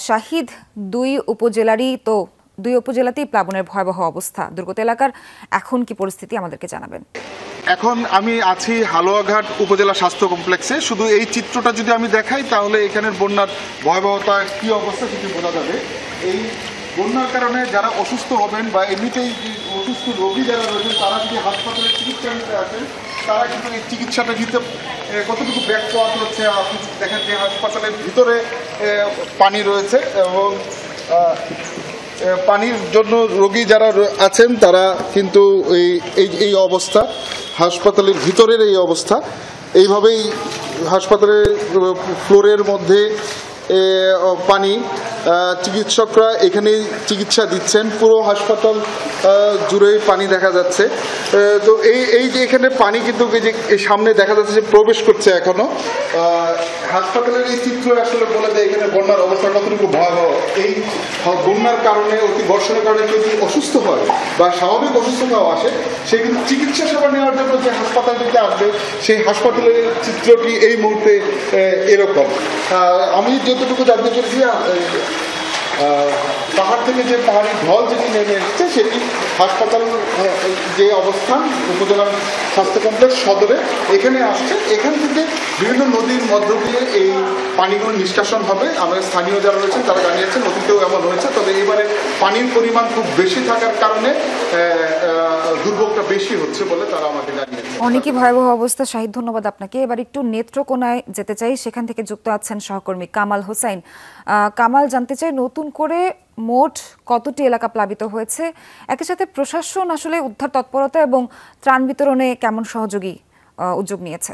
শাহিদ, দুই উপজেলাতেই প্লাবনের ভয়াবহ অবস্থা। দুর্গত এলাকার এখন কি পরিস্থিতি আমাদেরকে জানাবেন। এখন আমি আছি হালুয়াঘাট উপজেলা স্বাস্থ্য কমপ্লেক্সে। শুধু এই চিত্রটা যদি আমি দেখাই তাহলে এখানের বন্যার ভয়াবহতা কি অবস্থা সেটি বোঝা যাবে। এই বন্যার কারণে যারা অসুস্থ হবেন বা এমনিতেই অসুস্থ রোগী যারা রয়েছেন তারা যদি হাসপাতালে চিকিৎসা নিতে আসেন তারা কিন্তু এই চিকিৎসাটা নিতে কতটুকু ব্যাক পাওয়া হচ্ছে। আপনি দেখেন যে হাসপাতালের ভিতরে পানি রয়েছে এবং পানির জন্য রোগী যারা আছেন তারা কিন্তু এই অবস্থা, হাসপাতালের ভিতরের এই অবস্থা। এইভাবেই হাসপাতালের ফ্লোরের মধ্যে পানি, চিকিৎসকরা এখানেই চিকিৎসা দিচ্ছেন। পুরো হাসপাতাল জুড়ে পানি দেখা যাচ্ছে। তো এই যে এখানে পানি কিন্তু যে সামনে দেখা যাচ্ছে যে প্রবেশ করছে এখনো। হাসপাতালের এই চিত্র আসলে বলে দেয় এখানে বন্যার অবস্থা কতটুকু ভয়াবহ। এই বন্যার কারণে, অতি বর্ষণের কারণে কেউ যদি অসুস্থ হয় বা স্বাভাবিক অসুস্থতাও আসে, সে কিন্তু চিকিৎসা সেবা নেওয়ার জন্য যে হাসপাতালটিতে আসবে সেই হাসপাতালের চিত্রটি এই মুহূর্তে এরকম। আমি যতটুকু জানতে পেরেছি পাহাড় থেকে যে পাহাড়ি ঢল যেটি নেমে এসেছে সেটি হাসপাতাল যে অবস্থান উপজেলার স্বাস্থ্য কমপ্লেক্স সদরে এখানে আসছে। এখান থেকে বিভিন্ন নদীর মধ্য দিয়ে এই পানিগুলো নিষ্কাশন হবে। আমাদের স্থানীয় যারা রয়েছেন তারা জানিয়েছেন অতীতেও এমন হয়েছে, তবে এবারে পানির পরিমাণ খুব বেশি থাকার কারণে দুর্ভোগটা বেশি হচ্ছে বলে তারা আমাকে জানিয়েছে। অনেকই ভয়াবহ অবস্থা। শাহিদ, ধন্যবাদ আপনাকে। এবার একটু নেত্রকোনায় যেতে চাই, সেখান থেকে যুক্ত আছেন সহকর্মী কামাল হোসাইন। কামাল, জানতে চাই নতুন করে মোট কতটি এলাকা প্লাবিত হয়েছে, একই সাথে প্রশাসন আসলে উদ্ধার তৎপরতা এবং ত্রাণ বিতরণে কেমন সহযোগী উদ্যোগ নিয়েছে?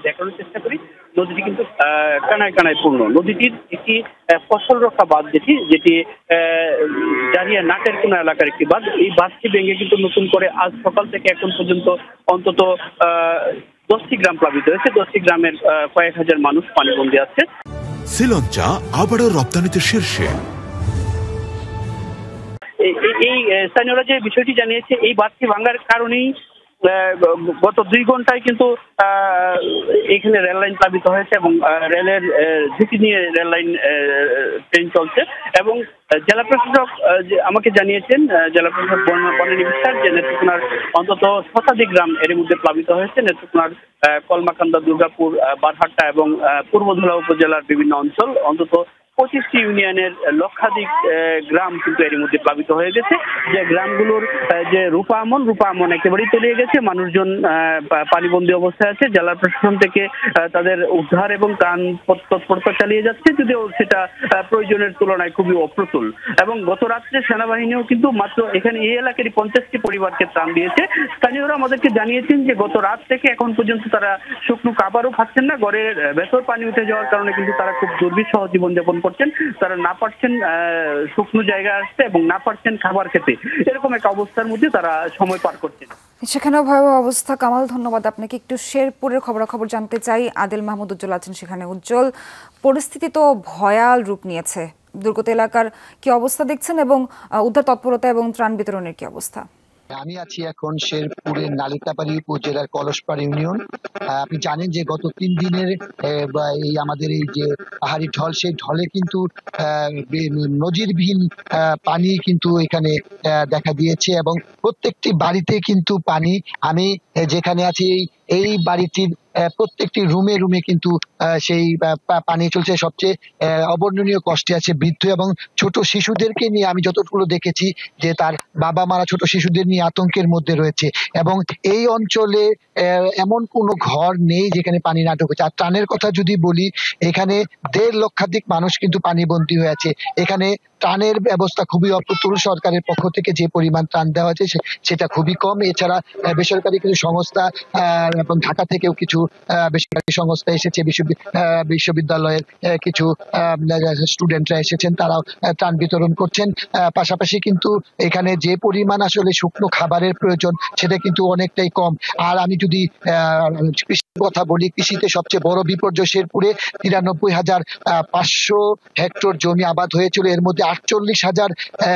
দেখানোর চেষ্টা করি, নদীটি কিন্তু কানায় কানায় পূর্ণ। নদীটির একটি ফসল রক্ষা বাঁধ যেটি জারিয়া নাটের কোনা এলাকার একটি বাঁধ। এই বাঁধটি ভেঙে কিন্তু নতুন করে আজ সকাল থেকে এখন পর্যন্ত অন্তত 10টি গ্রাম প্লাবিত হয়েছে। 10টি গ্রামের কয়েক হাজার মানুষ পানিবন্দী আছে। শ্রীলঙ্কা আবারও রপ্তানিতে শীর্ষে। এই স্থানীয়রা যে বিষয়টি জানিয়েছে, এই বাঁধটি ভাঙার কারণেই গত 2 ঘন্টায় কিন্তু এখানে রেল লাইন প্লাবিত হয়েছে এবং রেলের ঝুঁকি নিয়ে রেল লাইন ট্রেন চলছে। এবং জেলা প্রশাসক আমাকে জানিয়েছেন, জেলা প্রশাসক বনানী বিশ্বাস, যে নেত্রকোনার অন্তত শতাধিক গ্রাম এর মধ্যে প্লাবিত হয়েছে। নেত্রকোনার কলমাকান্দা, দুর্গাপুর, বারহাট্টা এবং পূর্বধুলা উপজেলার বিভিন্ন অঞ্চল, অন্তত 25টি ইউনিয়নের লক্ষাধিক গ্রাম কিন্তু এর মধ্যে প্লাবিত হয়ে গেছে। যে গ্রামগুলোর যে রূপা আমন একেবারেই তলিয়ে গেছে। মানুষজন পানিবন্দী অবস্থায় আছে। জেলা প্রশাসন থেকে তাদের উদ্ধার এবং ত্রাণ তৎপরতা চালিয়ে যাচ্ছে, যদিও সেটা প্রয়োজনের তুলনায় খুবই অপ্রতুল। এবং গত রাত্রে সেনাবাহিনীও কিন্তু মাত্র এখানে এই এলাকারই 50টি পরিবারকে ত্রাণ দিয়েছে। স্থানীয়রা আমাদেরকে জানিয়েছেন যে গত রাত থেকে এখন পর্যন্ত তারা শুকনো খাবারও খাচ্ছেন না। ঘরের ভেতর পানি উঠে যাওয়ার কারণে কিন্তু তারা খুব দুর্বিষহ জীবনযাপন করছেন। তারা না পারছেন শুকনো জায়গায় আসতে এবং না পারছেন খাবার খেতে। এরকম একটা অবস্থার মধ্যে তারা সময় পার করছেন। সেখানেও ভয়াবহ অবস্থা। কামাল, ধন্যবাদ আপনাকে। একটু শেরপুরের খবরাখবর জানতে চাই। আদিল মাহমুদ উজ্জ্বল আছেন সেখানে। উজ্জ্বল, পরিস্থিতি তো ভয়াল রূপ নিয়েছে। দুর্গত এলাকার কি অবস্থা দেখছেন এবং উদ্ধার তৎপরতা এবং ত্রাণ বিতরণের কি অবস্থা? আমি আছি এখন শেরপুরের নালিতাবাড়ি উপজেলার কলসপাড় ইউনিয়ন। আপনি জানেন যে গত 3 দিনের এই আমাদের এই যে পাহাড়ি ঢল, সেই ঢলে কিন্তু নজিরবিহীন পানি কিন্তু এখানে দেখা দিয়েছে এবং প্রত্যেকটি বাড়িতে কিন্তু পানি। আমি যেখানে আছি এই বাড়িটির প্রত্যেকটি রুমে রুমে কিন্তু সেই পানি চলছে। সবচেয়ে অবর্ণনীয় কষ্টে আছে বৃদ্ধ এবং ছোট শিশুদেরকে নিয়ে। আমি যতটুকু দেখেছি যে তার বাবা মারা ছোট শিশুদের নিয়ে আতঙ্কের মধ্যে রয়েছে এবং এই অঞ্চলে এমন কোনো ঘর নেই যেখানে পানি না ঢুকেছে। আর ত্রাণের কথা যদি বলি, এখানে 1.5 লক্ষাধিক মানুষ কিন্তু পানিবন্দী হয়ে আছে। এখানে ত্রাণের ব্যবস্থা খুবই অপ্রতুল। সরকারের পক্ষ থেকে যে পরিমাণ ত্রাণ দেওয়া হয়েছে সেটা খুবই কম। এছাড়া বেসরকারি কিছু সংস্থা এবং ঢাকা থেকেও কিছু বেসরকারি সংস্থা এসেছে, বিশ্ববিদ্যালয়ের কিছু স্টুডেন্টরা এসেছেন, তারাও ত্রাণ বিতরণ করছেন। পাশাপাশি কিন্তু এখানে যে পরিমাণ আসলে শুকনো খাবারের প্রয়োজন সেটা কিন্তু অনেকটাই কম। আর আমি যদি কথা বলি, কৃষিতে সবচেয়ে বড় বিপর্যয় শেরপুরে 93,500 হেক্টর জমি আবাদ হয়েছিল, এর মধ্যে 48,000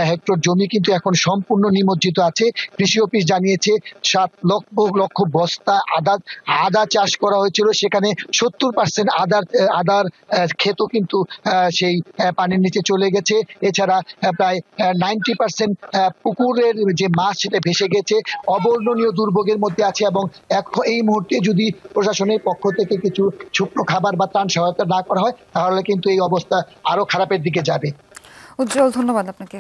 হেক্টর জমি কিন্তু এখন সম্পূর্ণ নিমজ্জিত আছে। কৃষি অফিস জানিয়েছে 7 লক্ষ বস্তা আদা চাষ করা হয়েছিল, সেখানে 70% আদার ক্ষেতও কিন্তু সেই পানির নিচে চলে গেছে। এছাড়া প্রায় 90% পুকুরের যে মাছ সেটা ভেসে গেছে, অবর্ণনীয় দুর্ভোগের মধ্যে আছে। এবং এই মুহূর্তে যদি প্রশাসনের পক্ষ থেকে কিছু শুকনো খাবার বা ত্রাণ সহায়তা না করা হয়, তাহলে কিন্তু এই অবস্থা আরো খারাপের দিকে যাবে। উজ্জ্বল, ধন্যবাদ আপনাকে।